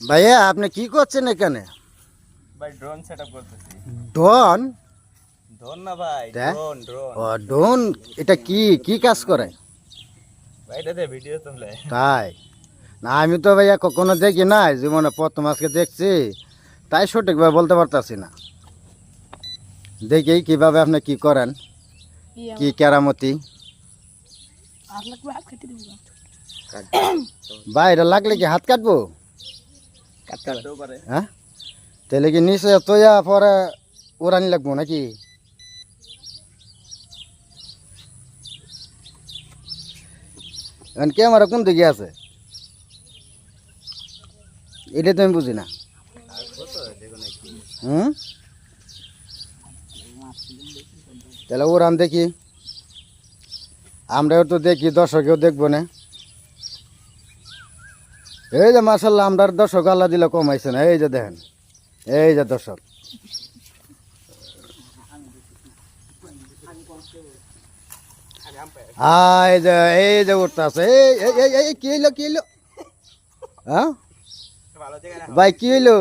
ভাইয়া আপনি কি করছেন এখানে? ভাই ড্রোন সেটআপ করতেছি। ড্রোন? ড্রোন না ভাই, তা? Drone drone. ও ড্রোন, এটা কি কি কাজ করে? ভাই এটাতে ভিডিও তোলে। তাই না, আমি তো ভাইয়া কখনো দেখি না, জীবনে প্রথম আজকে দেখছি, তাই সঠিকভাবে বলতে পারতাছি না। দেখি কিভাবে আপনি কি করেন, কি কেরামতি। ভাই এটা লাগলে কি হাত কাটবো? কাটতেও পারে। হ্যাঁ, তাহলে কি নিচে তোয়া পরে উড়ানি লাগবো নাকি? এখন ক্যামেরা কোন দিকে আছে এটা তো আমি বুঝি না। হুম, তাহলে উড়ান দেখি, আমরাও তো দেখি, দর্শকেও দেখবো না। এই যে মাশাল্লাহ, আমরার দর্শক আল্লাহ দিলে কমাইছে না, এই যে দেখেন, এই যে দর্শক। এই যে উঠতে আছে, এই কি হইলো কি হইলো? হ্যাঁ ভাই কি হইলো?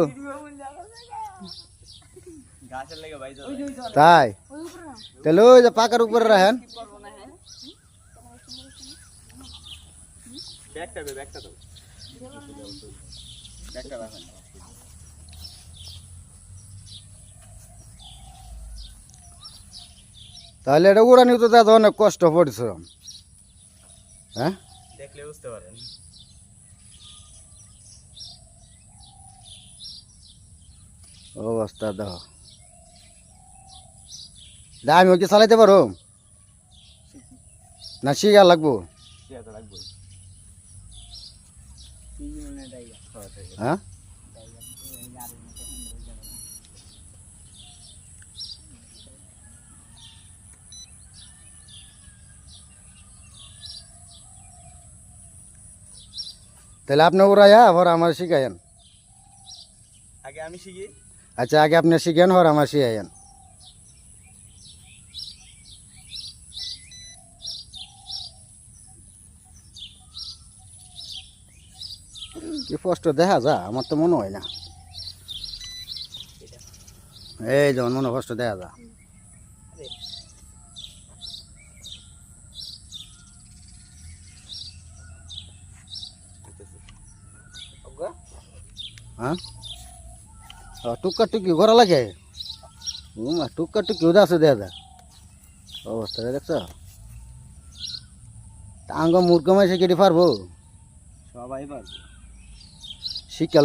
গাছের লেগে ভাই তো। তাই তাহলে ওই যে পাকার উপরে রাখেন। ব্যাগটা দাও। ব্যাগটা রাখেন। তাহলে এটা উড়ানি তো দাদা অনেক কষ্ট পরিশ্রম। হ্যাঁ, দেখলে বুঝতে পারেন। অবস্থা দেখো, আমি ওকে চালাইতে পারো না, শিখা লাগবো? চেয়ারটা রাখবো। হ্যাঁ, তাহলে আপনি উড়াইয়া আবার আমার শিখাইন। আগে আমি শিখি। আচ্ছা, আগে আপনি শিখেন, হর আমার শিখাইন। কি কষ্ট দেখা যা, আমার তো মনে হয় না। এই যেমন মনে কষ্ট দেখা যা। হ্যাঁ, টুকা টুকি করা লাগে, টুকা টুকি উদা আছে দেখা যায় অবস্থা, দেখছ? আঙ্গ মূর্খ মাসে কেটে পারবো? সবাই পারবে। শিক্ষা